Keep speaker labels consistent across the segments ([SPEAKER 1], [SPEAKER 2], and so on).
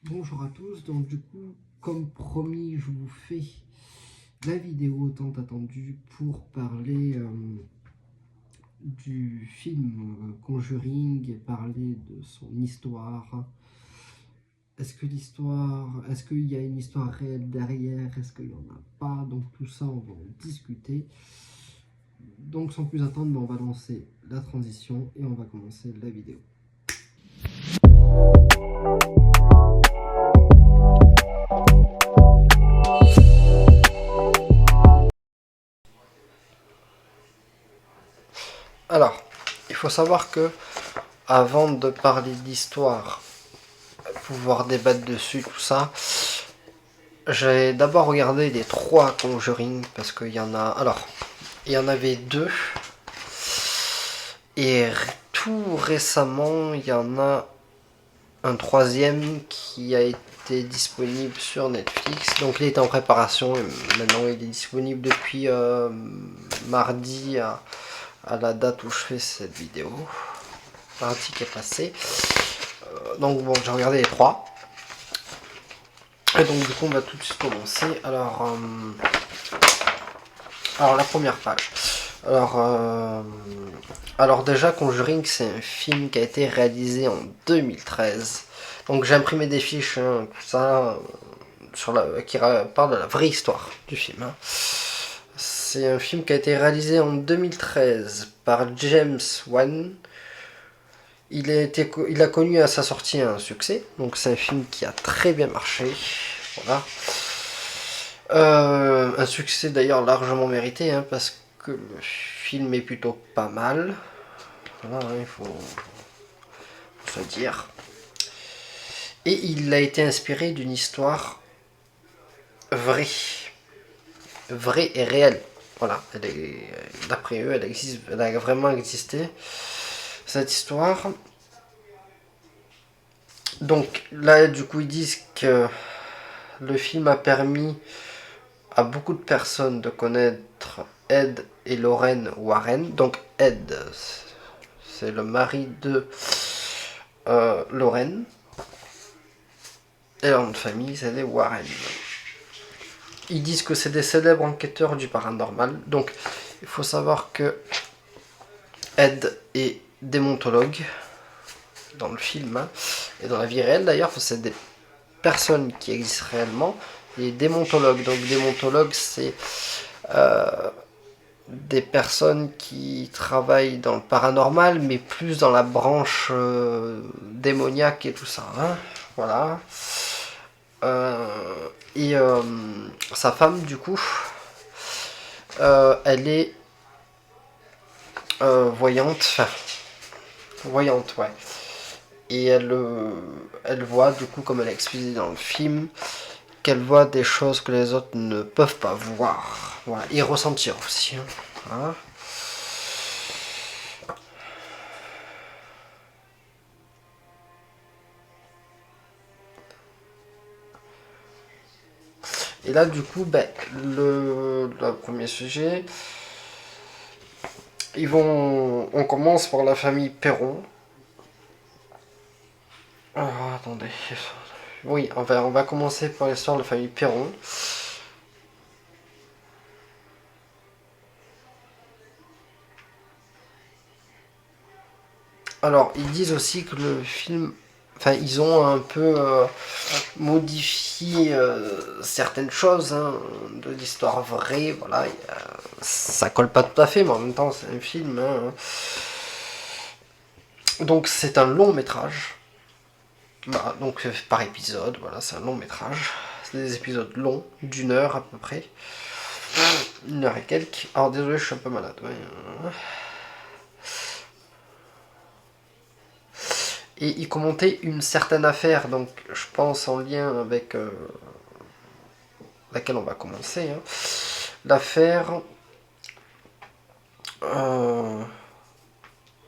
[SPEAKER 1] Bonjour à tous, donc du coup, comme promis, je vous fais la vidéo tant attendue pour parler du film Conjuring et parler de son histoire. Est-ce qu'il y a une histoire réelle derrière? Est-ce qu'il n'y en a pas? Donc tout ça, on va en discuter. Donc sans plus attendre, on va lancer la transition et on va commencer la vidéo. Alors, il faut savoir que avant de parler d'histoire, pouvoir débattre dessus, tout ça, j'ai d'abord regardé les 3 Conjuring parce qu'il y en a. Alors, il y en avait 2. Et tout récemment, il y en a un 3e qui a été disponible sur Netflix. Donc, il est en préparation et maintenant il est disponible depuis mardi à la date où je fais cette vidéo. Mardi qui est passé. Donc, bon, j'ai regardé les 3. Et donc, du coup, on va tout de suite commencer. Alors la première page. Alors déjà, Conjuring, c'est un film qui a été réalisé en 2013. Donc j'ai imprimé des fiches, hein, tout ça, qui parlent de la vraie histoire du film. Hein. C'est un film qui a été réalisé en 2013 par James Wan. Il a connu à sa sortie un succès, donc c'est un film qui a très bien marché. Voilà. Un succès d'ailleurs largement mérité, hein, parce que le film est plutôt pas mal. Voilà, hein, il faut se dire. Et il a été inspiré d'une histoire vraie. Vraie et réelle. Voilà, d'après eux, elle a vraiment existé, cette histoire. Donc là, du coup, ils disent que le film a permis à beaucoup de personnes de connaître Ed et Lorraine Warren. Donc Ed, c'est le mari de Lorraine. Et leur nom de famille, c'est les Warren. Ils disent que c'est des célèbres enquêteurs du paranormal. Donc il faut savoir que Ed est déontologue dans le film, hein, et dans la vie réelle d'ailleurs, c'est des personnes qui existent réellement. Les déontologues, donc déontologue, c'est des personnes qui travaillent dans le paranormal, mais plus dans la branche démoniaque et tout ça. Hein. Voilà. Et sa femme, du coup, elle est voyante, enfin, voyante, ouais. Et elle voit, du coup, comme elle a expliqué dans le film, qu'elle voit des choses que les autres ne peuvent pas voir. Voilà. Et ressentir aussi. Hein. Voilà. Et là, du coup, le premier sujet, on commence par la famille Perron. Alors, attendez. Oui, on va commencer par l'histoire de la famille Perron. Alors, ils disent aussi que le film, enfin, ils ont un peu modifié certaines choses, hein, de l'histoire vraie. Voilà, ça colle pas tout à fait, mais en même temps, c'est un film. Hein. Donc, c'est un long métrage. Bah, donc, par épisode, voilà, c'est un long métrage. C'est des épisodes longs, d'1 heure à peu près. 1 heure et quelques. Alors, désolé, je suis un peu malade. Ouais. Et il commentait une certaine affaire, donc je pense en lien avec laquelle on va commencer. Hein. L'affaire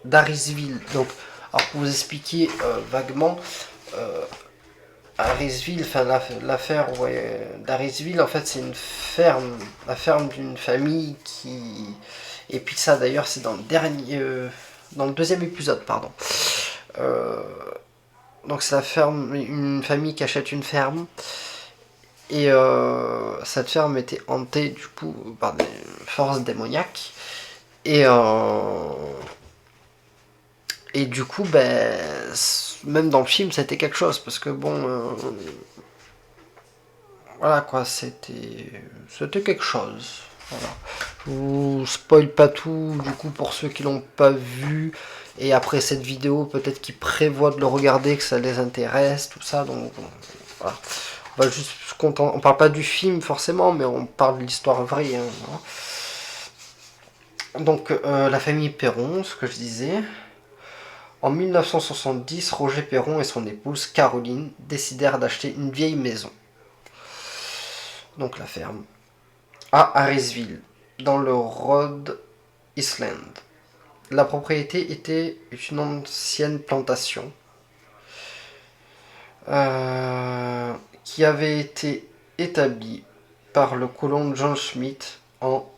[SPEAKER 1] d'Harrisville. Donc, alors pour vous expliquer vaguement, Harrisville, enfin l'affaire d'Harrisville, en fait c'est une ferme, la ferme d'une famille qui... Et puis ça d'ailleurs c'est dans le 2e épisode, pardon. Donc c'est une famille qui achète une ferme. Et cette ferme était hantée du coup par des forces démoniaques. Et, et du coup, ben, même dans le film, c'était quelque chose. Parce que bon, voilà quoi, c'était quelque chose. Voilà. Je vous spoil pas tout, du coup, pour ceux qui l'ont pas vu. Et après cette vidéo, peut-être qu'ils prévoient de le regarder, que ça les intéresse, tout ça. Donc voilà. On va juste on parle pas du film forcément, mais on parle de l'histoire vraie. Hein. Donc la famille Perron, ce que je disais. En 1970, Roger Perron et son épouse Caroline décidèrent d'acheter une vieille maison, donc la ferme, à Harrisville, dans le Rhode Island. La propriété était une ancienne plantation qui avait été établie par le colon John Smith en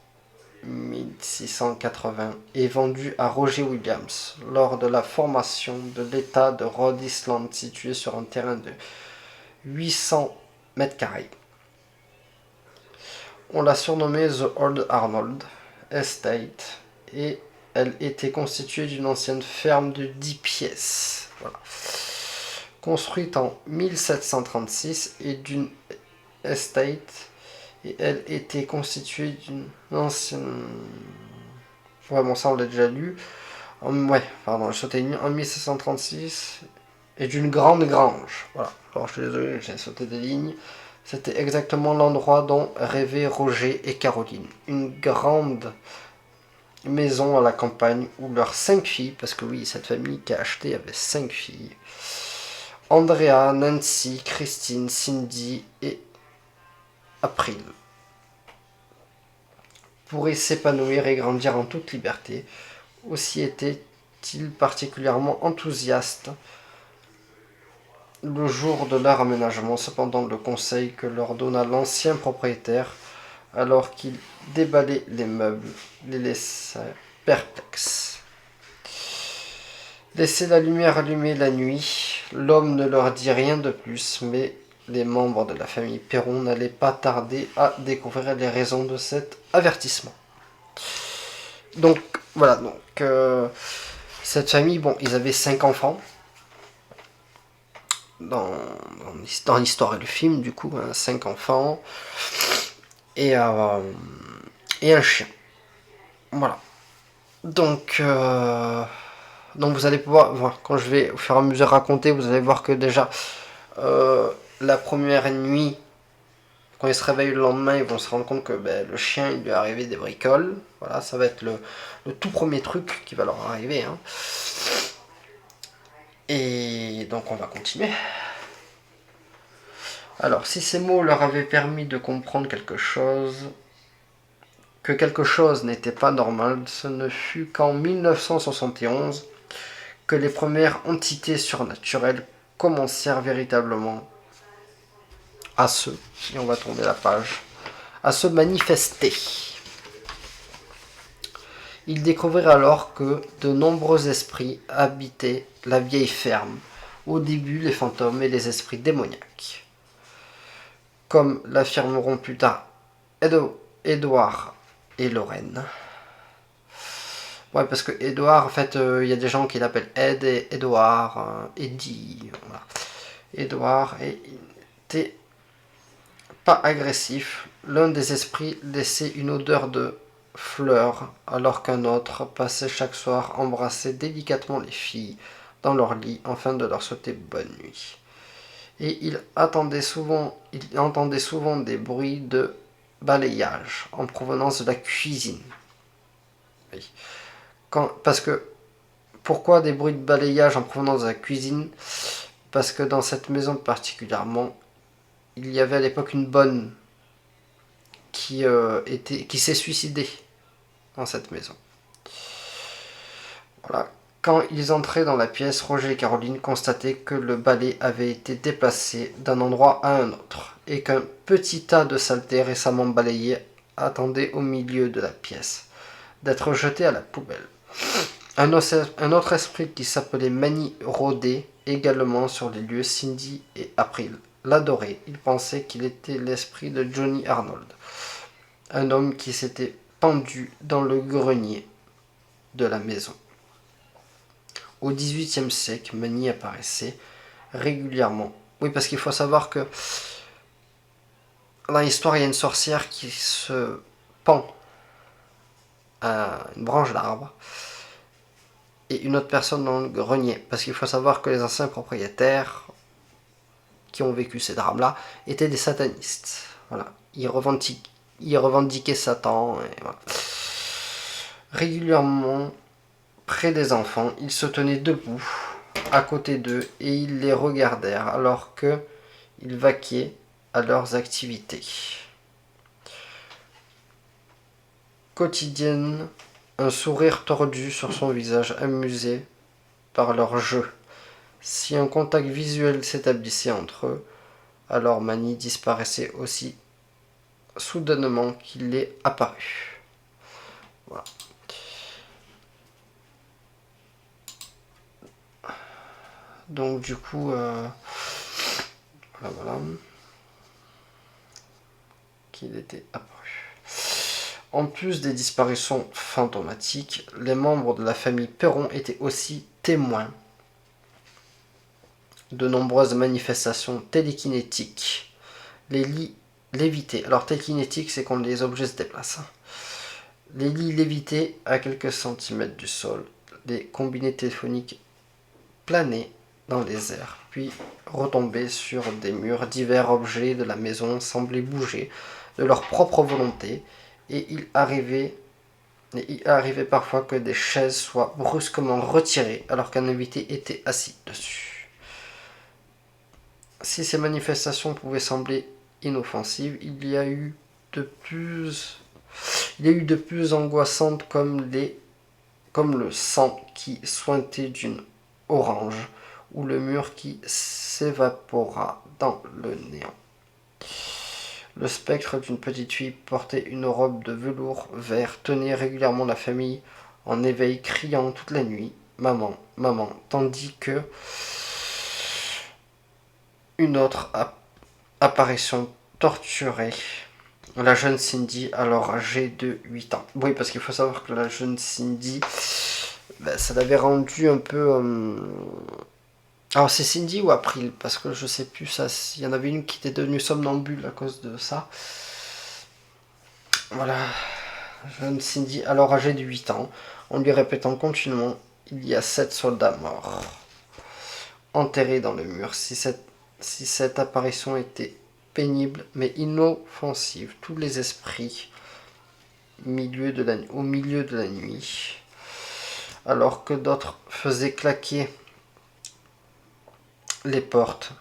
[SPEAKER 1] 1680 et vendue à Roger Williams lors de la formation de l'État de Rhode Island situé sur un terrain de 800 mètres carrés. On l'a surnommée The Old Arnold Estate et elle était constituée d'une ancienne ferme de 10 pièces. Voilà. Construite en 1736 et d'une estate, et elle était constituée d'une ancienne... Ouais, bon, ça on l'a déjà lu. Ouais, pardon, je sautais en 1736 et d'une grande grange. Voilà, alors je suis désolé, j'ai sauté des lignes. C'était exactement l'endroit dont rêvaient Roger et Caroline. Une grande maison à la campagne où leurs 5 filles, parce que oui, cette famille qui a acheté avait 5 filles, Andrea, Nancy, Christine, Cindy et April, pourraient s'épanouir et grandir en toute liberté. Aussi était-il particulièrement enthousiaste le jour de leur aménagement. Cependant, le conseil que leur donna l'ancien propriétaire, alors qu'il déballait les meubles, les laissa perplexes. Laisser la lumière allumée la nuit, l'homme ne leur dit rien de plus, mais les membres de la famille Perron n'allaient pas tarder à découvrir les raisons de cet avertissement. Donc voilà, cette famille, bon, ils avaient 5 enfants dans l'histoire et le film, du coup, 5 enfants et un chien. Voilà. Donc vous allez pouvoir voir, quand je vais au fur et à mesure raconter, vous allez voir que déjà la première nuit, quand ils se réveillent le lendemain, ils vont se rendre compte que le chien, il lui est arrivé des bricoles. Voilà, ça va être le tout premier truc qui va leur arriver. Hein. Et donc on va continuer. Alors, si ces mots leur avaient permis de comprendre que quelque chose n'était pas normal, ce ne fut qu'en 1971 que les premières entités surnaturelles commencèrent véritablement à et on va tourner la page, à se manifester. Ils découvrirent alors que de nombreux esprits habitaient la vieille ferme, au début les fantômes et les esprits démoniaques. Comme l'affirmeront plus tard Edouard et Lorraine. Ouais, parce que Edouard, en fait, y a des gens qui l'appellent Ed et Edouard, Eddie, voilà. Edouard était pas agressif. L'un des esprits laissait une odeur de fleurs, alors qu'un autre passait chaque soir embrasser délicatement les filles dans leur lit afin de leur souhaiter bonne nuit. Et il entendait souvent des bruits de balayage en provenance de la cuisine. Oui. Parce que, pourquoi des bruits de balayage en provenance de la cuisine? Parce que dans cette maison particulièrement, il y avait à l'époque une bonne qui s'est suicidée dans cette maison. Voilà. Quand ils entraient dans la pièce, Roger et Caroline constataient que le balai avait été déplacé d'un endroit à un autre et qu'un petit tas de saleté récemment balayé attendait au milieu de la pièce d'être jeté à la poubelle. Un autre esprit qui s'appelait Manny rôdait également sur les lieux. Cindy et April l'adoraient. Ils pensaient qu'il était l'esprit de Johnny Arnold, un homme qui s'était pendu dans le grenier de la maison. Au XVIIIe siècle, Manny apparaissait régulièrement. Oui, parce qu'il faut savoir que dans l'histoire, il y a une sorcière qui se pend à une branche d'arbre et une autre personne dans le grenier. Parce qu'il faut savoir que les anciens propriétaires qui ont vécu ces drames-là étaient des satanistes. Voilà. Ils revendiquaient Satan. Et voilà. Régulièrement, près des enfants, ils se tenaient debout à côté d'eux et ils les regardèrent alors qu'ils vaquaient à leurs activités quotidiennes, un sourire tordu sur son visage, amusé par leur jeu. Si un contact visuel s'établissait entre eux, alors Manny disparaissait aussi soudainement qu'il est apparu. Voilà. Donc du coup, voilà, qu'il était apparu. En plus des disparitions fantomatiques, les membres de la famille Perron étaient aussi témoins de nombreuses manifestations télékinétiques. Les lits lévités. Alors télékinétique, c'est quand les objets se déplacent. Les lits lévités à quelques centimètres du sol. Les combinés téléphoniques planaient dans les airs, puis retombaient sur des murs. Divers objets de la maison semblaient bouger de leur propre volonté, et il arrivait parfois que des chaises soient brusquement retirées alors qu'un invité était assis dessus. Si ces manifestations pouvaient sembler inoffensives, il y a eu de plus angoissantes comme le sang qui suintait d'une orange ou le mur qui s'évapora dans le néant. Le spectre d'une petite fille portait une robe de velours vert tenait régulièrement la famille en éveil, criant toute la nuit « Maman, maman », tandis que une autre apparition torturait la jeune Cindy, alors âgée de 8 ans. Oui, parce qu'il faut savoir que la jeune Cindy, ça l'avait rendue un peu... Alors c'est Cindy ou April, parce que je sais plus, ça. Il y en avait une qui était devenue somnambule à cause de ça. Voilà. Jeune Cindy, alors âgée de 8 ans, en lui répétant continuellement « Il y a 7 soldats morts, enterrés dans le mur. » Si cette apparition était pénible mais inoffensive, tous les esprits au milieu de la nuit, alors que d'autres faisaient claquer les portes,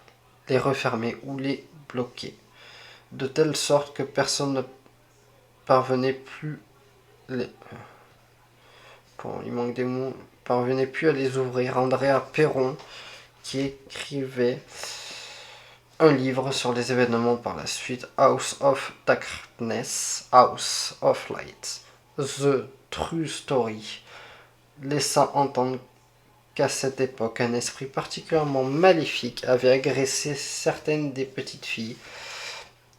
[SPEAKER 1] les refermer ou les bloquer, de telle sorte que personne ne parvenait plus parvenait plus à les ouvrir. Andrea Perron, qui écrivait un livre sur les événements par la suite, House of Darkness, House of Light, The True Story, laissant entendre qu'à cette époque, un esprit particulièrement maléfique avait agressé certaines des petites filles.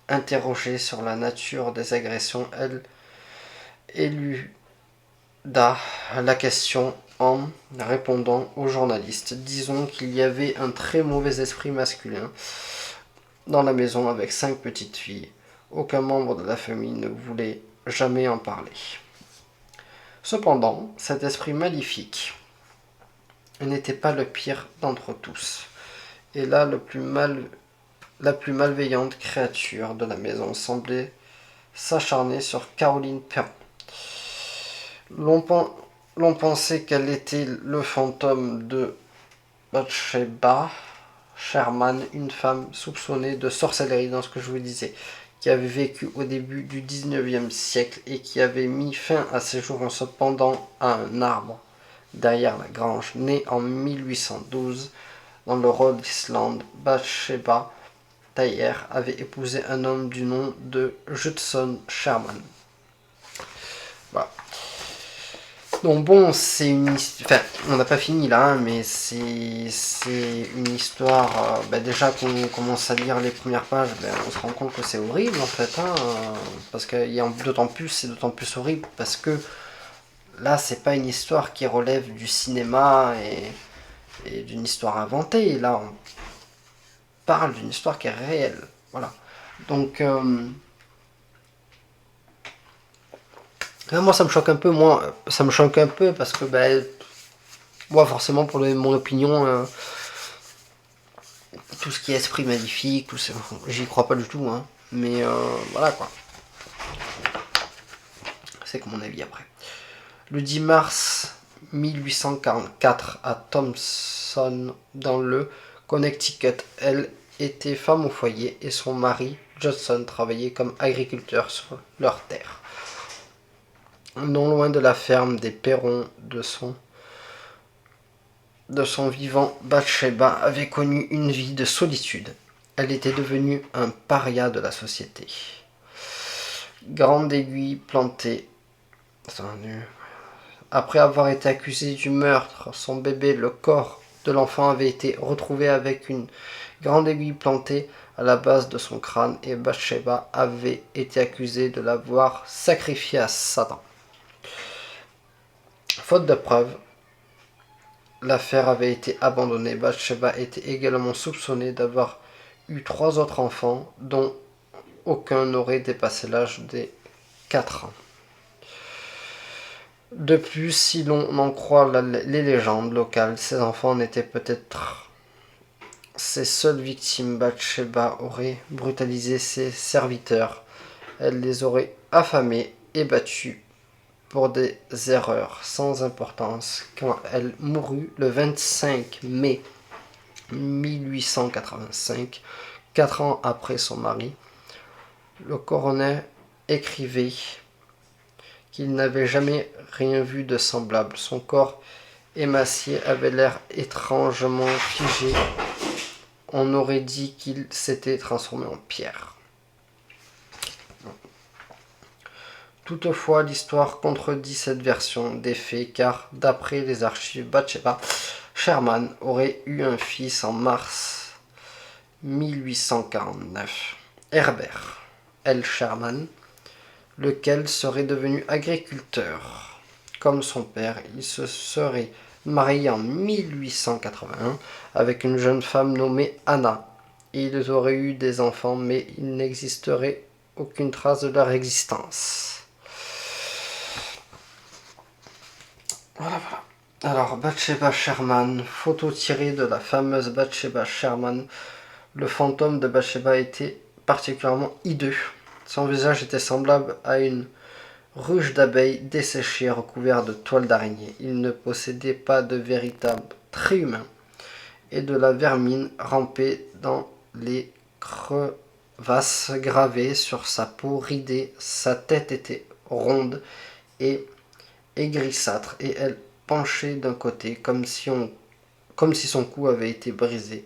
[SPEAKER 1] Interrogée sur la nature des agressions, elle éluda la question en répondant aux journalistes. Disons qu'il y avait un très mauvais esprit masculin dans la maison avec 5 petites filles. Aucun membre de la famille ne voulait jamais en parler. Cependant, cet esprit maléfique n'était pas le pire d'entre tous. Et là, la plus malveillante créature de la maison semblait s'acharner sur Caroline Perron. L'on pensait qu'elle était le fantôme de Bathsheba Sherman, une femme soupçonnée de sorcellerie, dans ce que je vous disais, qui avait vécu au début du 19e siècle et qui avait mis fin à ses jours en se pendant à un arbre derrière la grange. Née en 1812 dans le Rhode Island, Bathsheba Thayer avait épousé un homme du nom de Judson Sherman. Voilà. Donc bon, c'est une... Enfin, on n'a pas fini là, hein, mais c'est une histoire... déjà, quand on commence à lire les premières pages, on se rend compte que c'est horrible, en fait. Hein, parce que c'est d'autant plus horrible parce que là, c'est pas une histoire qui relève du cinéma et d'une histoire inventée. Là, on parle d'une histoire qui est réelle. Voilà. Donc... moi, ça me choque un peu. Ça me choque un peu parce que, moi, forcément, pour mon opinion, tout ce qui est esprit maléfique, j'y crois pas du tout. Hein. Mais voilà quoi. C'est que mon avis après. Le 10 mars 1844, à Thompson, dans le Connecticut, elle était femme au foyer et son mari, Johnson, travaillait comme agriculteur sur leur terre. Non loin de la ferme des Perrons de son vivant, Bathsheba avait connu une vie de solitude. Elle était devenue un paria de la société. Grande aiguille plantée. Après avoir été accusée du meurtre, son bébé, le corps de l'enfant avait été retrouvé avec une grande aiguille plantée à la base de son crâne et Bathsheba avait été accusée de l'avoir sacrifié à Satan. Faute de preuves, l'affaire avait été abandonnée. Bathsheba était également soupçonnée d'avoir eu 3 autres enfants, dont aucun n'aurait dépassé l'âge des 4 ans. De plus, si l'on en croit les légendes locales, ces enfants n'étaient peut-être ses seules victimes. Bathsheba aurait brutalisé ses serviteurs. Elle les aurait affamés et battus pour des erreurs sans importance quand elle mourut le 25 mai 1885, 4 ans après son mari. Le coroner écrivait qu'il n'avait jamais rien vu de semblable. Son corps émacié avait l'air étrangement figé. On aurait dit qu'il s'était transformé en pierre. Toutefois, l'histoire contredit cette version des faits, car d'après les archives, Bathsheba Sherman aurait eu un fils en mars 1849, Herbert L. Sherman, lequel serait devenu agriculteur. Comme son père, il se serait marié en 1881 avec une jeune femme nommée Anna. Et ils auraient eu des enfants, mais il n'existerait aucune trace de leur existence. Voilà. Alors, Bathsheba Sherman, photo tirée de la fameuse Bathsheba Sherman. Le fantôme de Bathsheba était particulièrement hideux. Son visage était semblable à une ruche d'abeilles desséchée recouverte de toiles d'araignée. Il ne possédait pas de véritable trait humain et de la vermine rampait dans les crevasses gravées sur sa peau ridée. Sa tête était ronde et grisâtre et elle penchait d'un côté comme si son cou avait été brisé.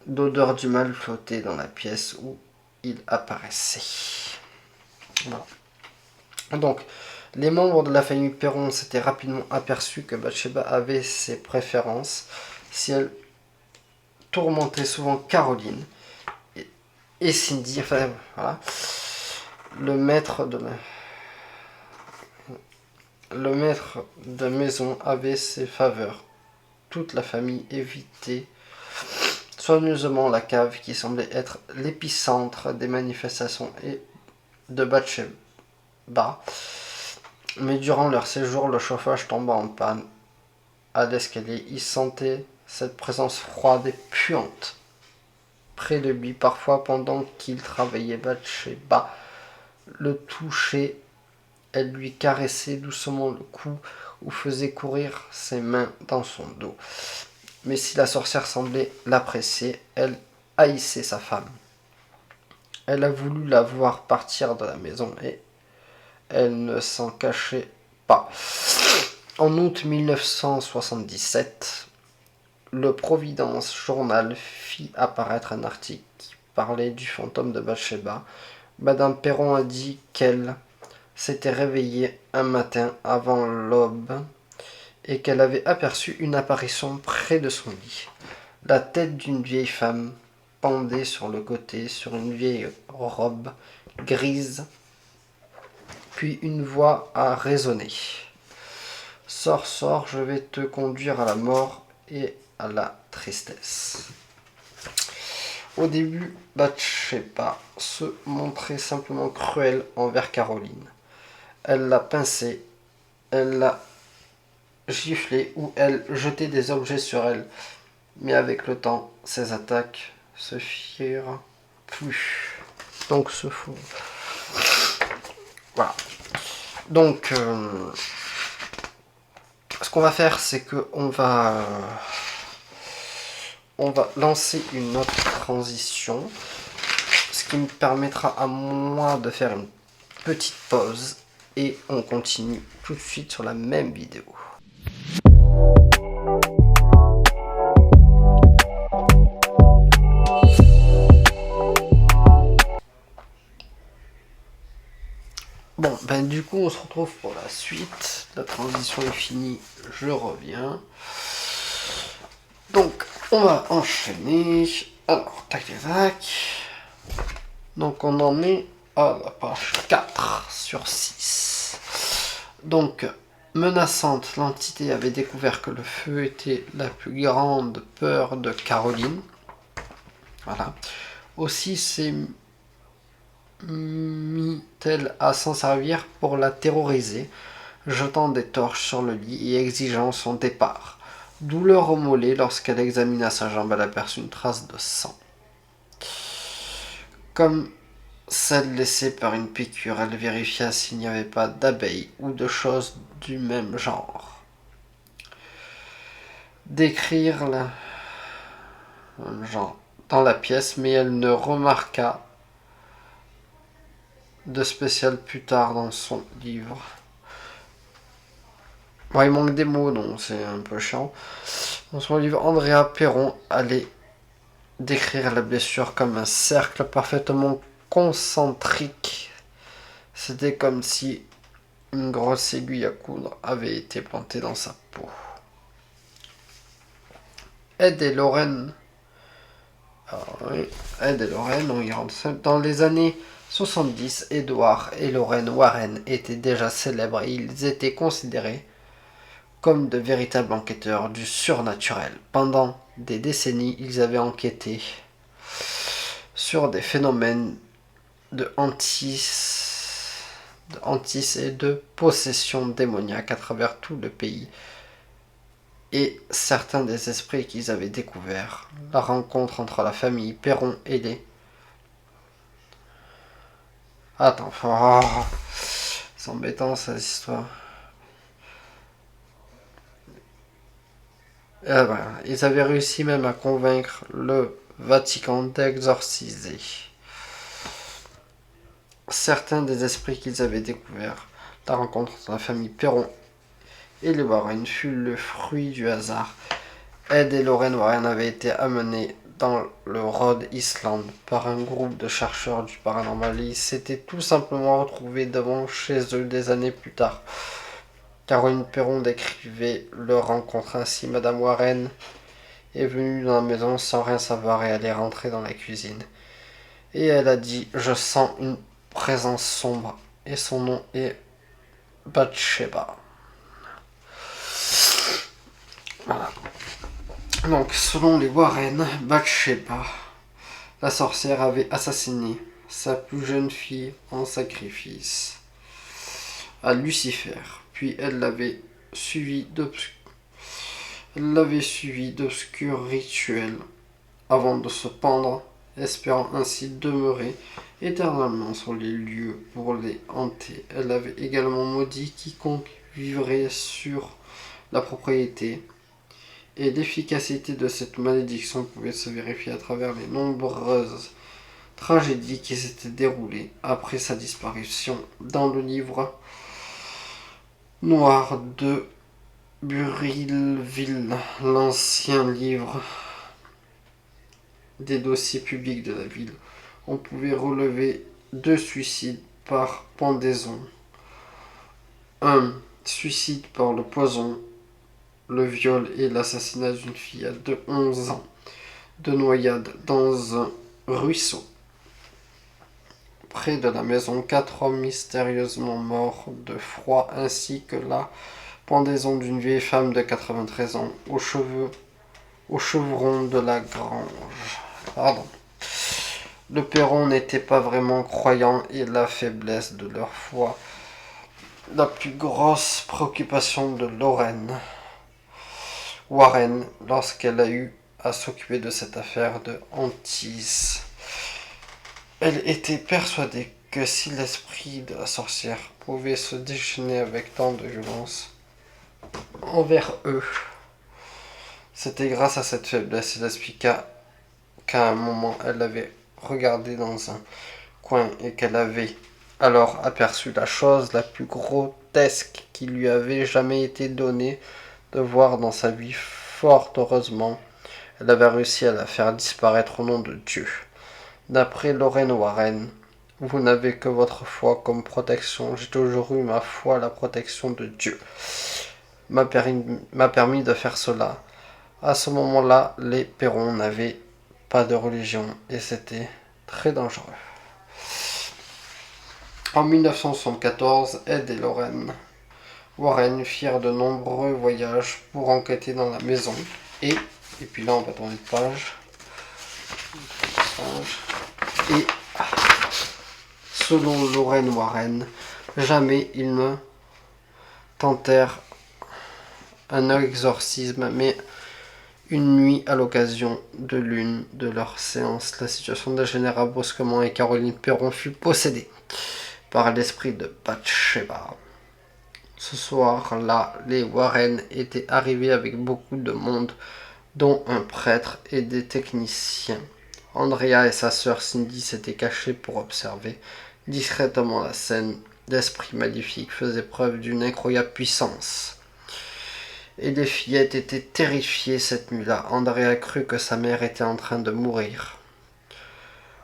[SPEAKER 1] L'odeur du mal flottait dans la pièce où il apparaissait. Voilà. Donc, les membres de la famille Perron s'étaient rapidement aperçus que Bathsheba avait ses préférences. Si elle tourmentait souvent Caroline et Cindy, enfin voilà, le maître de maison avait ses faveurs. Toute la famille évitait soigneusement la cave qui semblait être l'épicentre des manifestations de Bathsheba. Mais durant leur séjour, le chauffage tomba en panne. À l'escalier, il sentait cette présence froide et puante près de lui. Parfois, pendant qu'il travaillait, Bathsheba le touchait. Elle lui caressait doucement le cou ou faisait courir ses mains dans son dos. Mais si la sorcière semblait l'apprécier, elle haïssait sa femme. Elle a voulu la voir partir de la maison et elle ne s'en cachait pas. En août 1977, le Providence Journal fit apparaître un article qui parlait du fantôme de Bathsheba. Madame Perron a dit qu'elle s'était réveillée un matin avant l'aube et qu'elle avait aperçu une apparition près de son lit. La tête d'une vieille femme pendait sur le côté sur une vieille robe grise, puis une voix a résonné. Sors, sors, je vais te conduire à la mort et à la tristesse. Au début, Bathsheba se montrait simplement cruelle envers Caroline. Elle l'a pincée, elle l'a giflée ou elle jetait des objets sur elle. Mais avec le temps, ces attaques se firent plus. Donc se font. Voilà. Donc, ce qu'on va faire, c'est que on va lancer une autre transition, ce qui me permettra à moi de faire une petite pause et on continue tout de suite sur la même vidéo. Bon, ben du coup, on se retrouve pour la suite. La transition est finie, je reviens. Donc, on va enchaîner. Alors, tac, tac, tac. Donc, on en est à la page 4 sur 6. Donc, menaçante, l'entité avait découvert que le feu était la plus grande peur de Caroline. Voilà. Aussi, c'est mit-elle à s'en servir pour la terroriser, jetant des torches sur le lit et exigeant son départ. Douleur au mollet, lorsqu'elle examina sa jambe, elle aperçut une trace de sang. Comme celle laissée par une piqûre, elle vérifia s'il n'y avait pas d'abeilles ou de choses du même genre. D'écrire le genre dans la pièce, mais elle ne remarqua de spécial plus tard dans son livre. Bon, il manque des mots, donc c'est un peu chiant. Dans son livre, Andrea Perron allait décrire la blessure comme un cercle parfaitement concentrique. C'était comme si une grosse aiguille à coudre avait été plantée dans sa peau. Ed et Lorraine. Ed et Lorraine, on y rentre. Dans les années 70, Edward et Lorraine Warren étaient déjà célèbres et ils étaient considérés comme de véritables enquêteurs du surnaturel. Pendant des décennies, ils avaient enquêté sur des phénomènes de hantis et de possession démoniaque à travers tout le pays. Et certains des esprits qu'ils avaient découverts, la rencontre entre la famille Perron et les... Attends, c'est embêtant cette histoire. Ils avaient réussi même à convaincre le Vatican d'exorciser certains des esprits qu'ils avaient découverts. La rencontre entre la famille Perron et les Warren fut le fruit du hasard. Ed et Lorraine Warren avaient été amenés dans le Rhode Island par un groupe de chercheurs du paranormal. Ils s'étaient tout simplement retrouvés devant chez eux des années plus tard. Caroline Perron décrivait leur rencontre ainsi. Madame Warren est venue dans la maison sans rien savoir et elle est rentrée dans la cuisine. Et elle a dit « Je sens une présence sombre » et son nom est Bathsheba. Voilà. Donc, selon les Warren, Bathsheba, la sorcière, avait assassiné sa plus jeune fille en sacrifice à Lucifer. Puis elle l'avait suivi d'obscurs rituels avant de se pendre, espérant ainsi demeurer éternellement sur les lieux pour les hanter. Elle avait également maudit quiconque vivrait sur la propriété, et l'efficacité de cette malédiction pouvait se vérifier à travers les nombreuses tragédies qui s'étaient déroulées après sa disparition. Dans le livre noir de Burrillville, l'ancien livre des dossiers publics de la ville, on pouvait relever 2 suicides par pendaison un suicide par le poison, le viol et l'assassinat d'une fillette de 11 ans, de noyade dans un ruisseau. Près de la maison, 4 hommes mystérieusement morts de froid ainsi que la pendaison d'une vieille femme de 93 ans au chevron de la grange. Pardon. Le Perron n'était pas vraiment croyant et la faiblesse de leur foi, la plus grosse préoccupation de Warren, lorsqu'elle a eu à s'occuper de cette affaire de hantise. Elle était persuadée que si l'esprit de la sorcière pouvait se déchaîner avec tant de violence envers eux, c'était grâce à cette faiblesse. Elle expliqua qu'à un moment elle avait regardé dans un coin et qu'elle avait alors aperçu la chose la plus grotesque qui lui avait jamais été donnée de voir dans sa vie. Fort heureusement, elle avait réussi à la faire disparaître au nom de Dieu. D'après Lorraine Warren, vous n'avez que votre foi comme protection. J'ai toujours eu ma foi, la protection de Dieu m'a permis de faire cela. À ce moment-là, les Perron n'avaient pas de religion et c'était très dangereux. En 1974, Ed et Lorraine Warren firent de nombreux voyages pour enquêter dans la maison et puis là on va tourner de page. Et selon Lorraine Warren, jamais ils ne tentèrent un exorcisme, mais une nuit, à l'occasion de l'une de leurs séances, la situation dégénéra brusquement et Caroline Perron fut possédée par l'esprit de Bathsheba. Ce soir-là, les Warren étaient arrivés avec beaucoup de monde, dont un prêtre et des techniciens. Andrea et sa sœur Cindy s'étaient cachés pour observer discrètement la scène. L'esprit maléfique faisait preuve d'une incroyable puissance. Et les fillettes étaient terrifiées cette nuit-là. Andrea crut que sa mère était en train de mourir.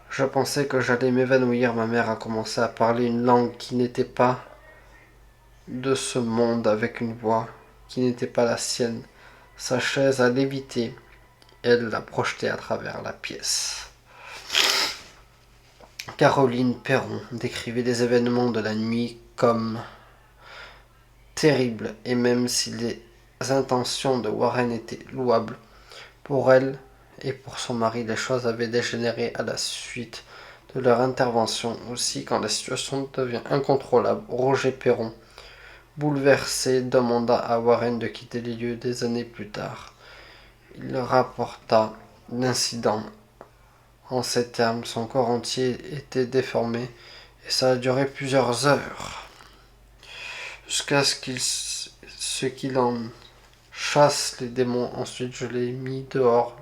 [SPEAKER 1] Je pensais que j'allais m'évanouir. Ma mère a commencé à parler une langue qui n'était pas de ce monde avec une voix qui n'était pas la sienne. Sa chaise a lévité. Elle l'a projetée à travers la pièce. Caroline Perron décrivait les événements de la nuit comme terribles, et même si les intentions de Warren étaient louables, pour elle et pour son mari, les choses avaient dégénéré à la suite de leur intervention. Aussi, quand la situation devient incontrôlable, Roger Perron, bouleversé, demanda à Warren de quitter les lieux. Des années plus tard, il rapporta l'incident en ces termes: son corps entier était déformé et ça a duré plusieurs heures jusqu'à ce qu'il en chasse les démons. Ensuite, je l'ai mis dehors.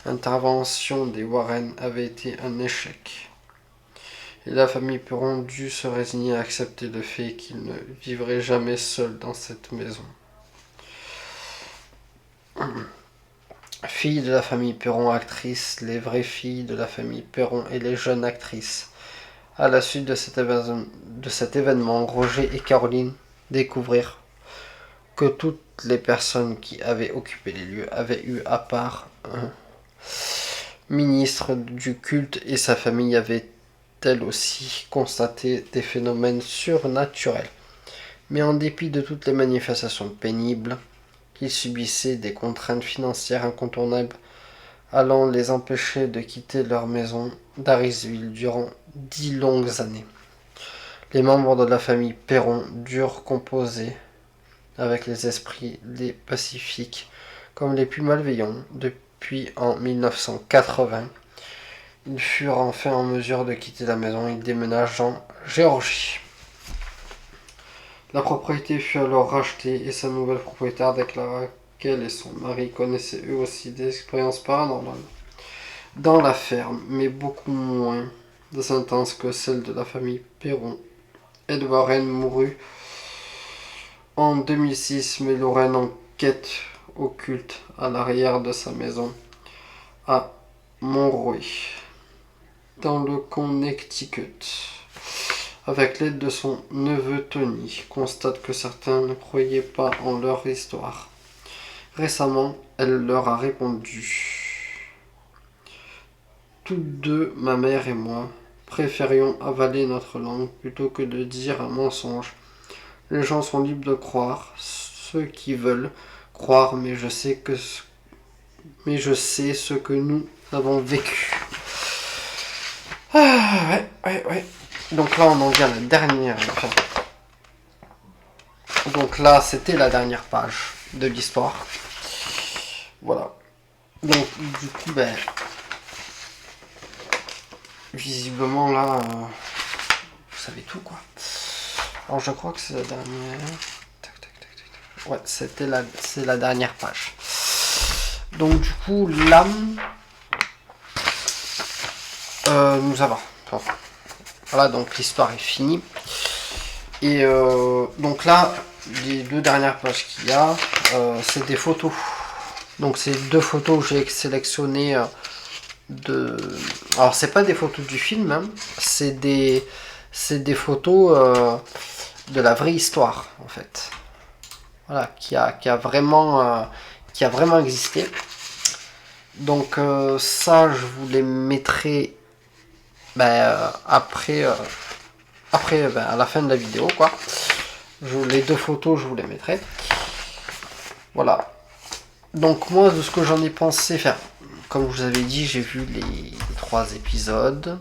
[SPEAKER 1] L'intervention des Warren avait été un échec et la famille Perron dut se résigner à accepter le fait qu'il ne vivrait jamais seul dans cette maison. Filles de la famille Perron, actrices, les vraies filles de la famille Perron et les jeunes actrices. À la suite de cet événement, Roger et Caroline découvrirent que toutes les personnes qui avaient occupé les lieux avaient eu à part un ministre du culte et sa famille avait elle aussi constaté des phénomènes surnaturels. Mais en dépit de toutes les manifestations pénibles, ils subissaient des contraintes financières incontournables allant les empêcher de quitter leur maison d'Harrisville durant 10 longues années. Les membres de la famille Perron durent composer avec les esprits les pacifiques comme les plus malveillants. Depuis en 1980, ils furent enfin en mesure de quitter la maison. Ils déménagent en Géorgie. La propriété fut alors rachetée et sa nouvelle propriétaire déclara qu'elle et son mari connaissaient eux aussi des expériences paranormales dans la ferme, mais beaucoup moins intenses que celles de la famille Perron. Ed Warren mourut en 2006, mais Lorraine enquête occulte à l'arrière de sa maison à Monroe, dans le Connecticut. avec l'aide de son neveu Tony, constate que certains ne croyaient pas en leur histoire. Récemment, elle leur a répondu. Toutes deux, ma mère et moi, préférions avaler notre langue plutôt que de dire un mensonge. Les gens sont libres de croire, ceux qui veulent croire, mais je sais ce que nous avons vécu. Ah, ouais. Donc là, on en vient à la dernière. Donc là, c'était la dernière page de l'histoire. Voilà. Donc, du coup, visiblement, là, vous savez tout, quoi. Alors, je crois que c'est la dernière. Ouais, c'est la dernière page. Donc, du coup, l'âme nous avons. Voilà, donc l'histoire est finie. Et donc là, les 2 dernières pages qu'il y a, c'est des photos. Donc c'est 2 photos que j'ai sélectionnées Alors c'est pas des photos du film, hein, c'est des photos de la vraie histoire en fait. Voilà, qui a vraiment existé. Donc ça, je vous les mettrai après à la fin de la vidéo, quoi. Les 2 photos, je vous les mettrai. Voilà. Donc moi, de ce que j'en ai pensé, comme je vous avais dit, j'ai vu les 3 épisodes,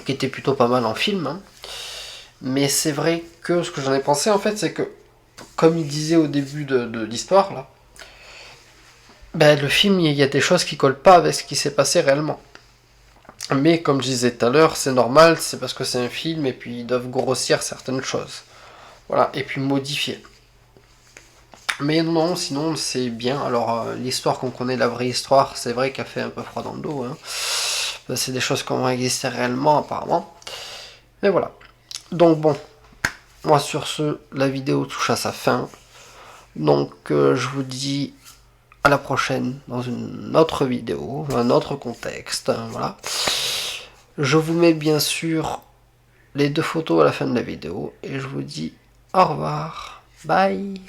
[SPEAKER 1] qui étaient plutôt pas mal en film, hein. Mais c'est vrai que ce que j'en ai pensé, en fait, c'est que, comme il disait au début de l'histoire, là, le film, il y a des choses qui collent pas avec ce qui s'est passé réellement. Mais comme je disais tout à l'heure, c'est normal, c'est parce que c'est un film, et puis ils doivent grossir certaines choses. Voilà, et puis modifier. Mais non, sinon c'est bien. Alors l'histoire qu'on connaît, la vraie histoire, c'est vrai qu'elle fait un peu froid dans le dos, hein. C'est des choses qui ont existé réellement apparemment. Mais voilà. Donc bon, moi sur ce, la vidéo touche à sa fin. Donc je vous dis à la prochaine dans une autre vidéo, un autre contexte, hein, voilà. Je vous mets bien sûr les 2 photos à la fin de la vidéo et je vous dis au revoir. Bye.